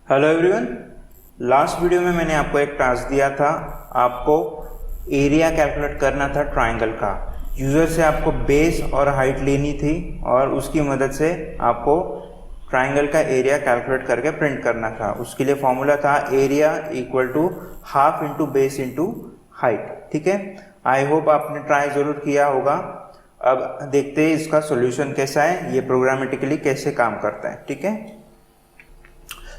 Hello everyone. Last video में मैंने आपको एक टास्क दिया था, आपको एरिया कैलकुलेट करना था ट्रायंगल का। यूज़र से आपको बेस और हाइट लेनी थी और उसकी मदद से आपको ट्रायंगल का एरिया कैलकुलेट करके प्रिंट करना था। उसके लिए फॉर्मूला था area equal to half into base into height. ठीक है, आई होप आपने ट्राई ज़रूर किया होगा। अब देखते हैं इसका सोल्यूशन कैसा है, ये प्रोग्रामेटिकली कैसे काम करता है। ठीक है,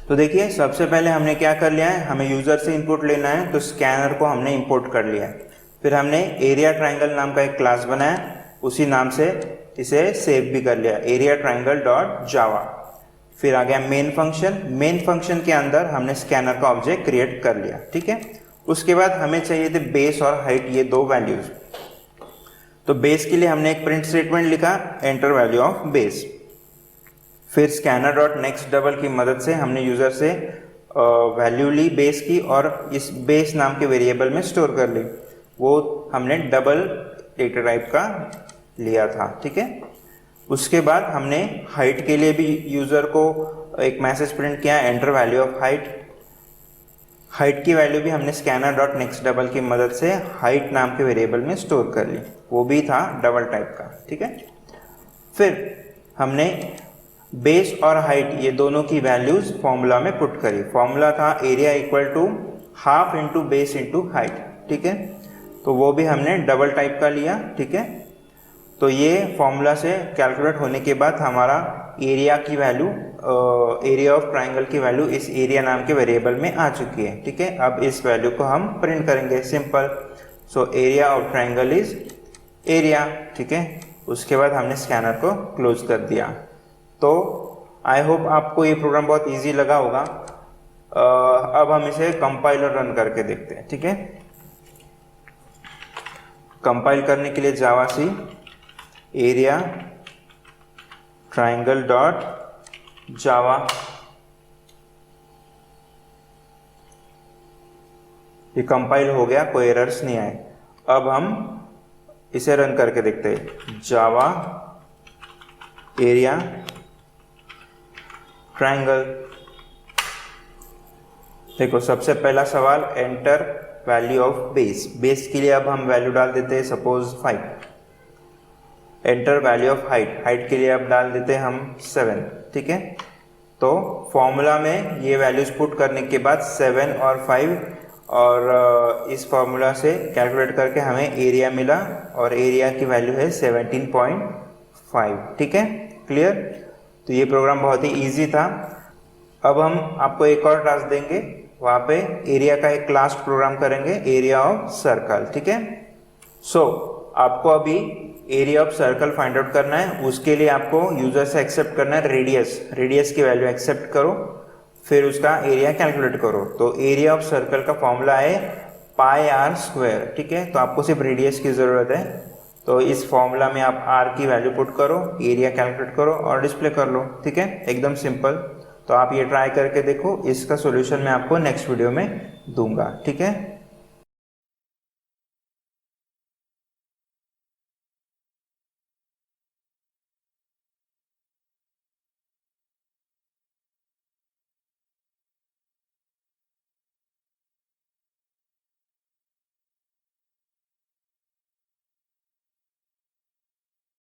तो देखिए सबसे पहले हमने क्या कर लिया है, हमें यूज़र से इनपुट लेना है, तो स्कैनर को हमने इंपोर्ट कर लिया है। फिर हमने एरिया ट्रायंगल नाम का एक क्लास बनाया, उसी नाम से इसे सेव भी कर लिया, एरिया ट्रायंगल डॉट जावा। फिर आ गया मेन फंक्शन। मेन फंक्शन के अंदर हमने स्कैनर का ऑब्जेक्ट क्रिएट कर लिया। ठीक है, उसके बाद हमें चाहिए थे बेस और हाइट, ये दो वैल्यूज। तो बेस के लिए हमने एक प्रिंट स्टेटमेंट लिखा, एंटर वैल्यू ऑफ बेस। फिर स्कैनर डॉट नेक्स्ट डबल की मदद से हमने यूज़र से वैल्यू ली बेस की और इस बेस नाम के वेरिएबल में स्टोर कर ली। वो हमने डबल डेटा टाइप का लिया था। ठीक है, उसके बाद हमने हाइट के लिए भी यूज़र को एक मैसेज प्रिंट किया, enter value of height. Height की वैल्यू भी हमने स्कैनर डॉट नेक्स्ट डबल की मदद से हाइट नाम के वेरिएबल में स्टोर कर ली, वो भी था डबल टाइप का। ठीक है, फिर हमने बेस और हाइट ये दोनों की वैल्यूज फॉर्मूला में पुट करी। फॉर्मूला था area equal to half into base into height. ठीक है, तो वो भी हमने डबल टाइप का लिया। ठीक है, तो ये फॉर्मूला से कैलकुलेट होने के बाद हमारा एरिया की वैल्यू, एरिया ऑफ ट्रायंगल की वैल्यू इस एरिया नाम के वेरिएबल में आ चुकी है। ठीक है, अब इस वैल्यू को हम प्रिंट करेंगे, simple. So area of triangle is area. ठीक है, उसके बाद हमने स्कैनर को क्लोज कर दिया। तो आई होप आपको ये प्रोग्राम बहुत इजी लगा होगा। अब हम इसे कंपाइल और रन करके देखते हैं। ठीक है, कंपाइल करने के लिए जावा सी एरिया ट्रायंगल डॉट जावा, ये कंपाइल हो गया, कोई एरर्स नहीं आए। अब हम इसे रन करके देखते हैं, जावा एरिया ट्रायंगल। देखो सबसे पहला सवाल, enter value of base. Base के लिए अब हम वैल्यू डाल देते हैं suppose 5। Enter value of height. Height के लिए अब डाल देते हैं हम 7। ठीक है, तो फॉर्मूला में ये वैल्यूज पुट करने के बाद 7 और 5 और इस फॉर्मूला से कैलकुलेट करके हमें एरिया मिला और एरिया की वैल्यू है 17.5। ठीक है, क्लियर। तो ये प्रोग्राम बहुत ही इजी था। अब हम आपको एक और टास्क देंगे, वहाँ पे एरिया का एक लास्ट प्रोग्राम करेंगे, एरिया ऑफ सर्कल। ठीक है, सो आपको अभी area of circle find out करना है। उसके लिए आपको यूजर से एक्सेप्ट करना है रेडियस। रेडियस की वैल्यू एक्सेप्ट करो, फिर उसका एरिया कैलकुलेट करो। तो एरिया ऑफ सर्कल का फॉर्मूला है पाई आर स्क्वायर। ठीक है, तो आपको सिर्फ रेडियस की ज़रूरत है। तो इस फॉर्मूला में आप आर की वैल्यू पुट करो, एरिया कैलकुलेट करो और डिस्प्ले कर लो। ठीक है, एकदम सिंपल। तो आप ये ट्राई करके देखो, इसका सॉल्यूशन मैं आपको नेक्स्ट वीडियो में दूंगा। ठीक है।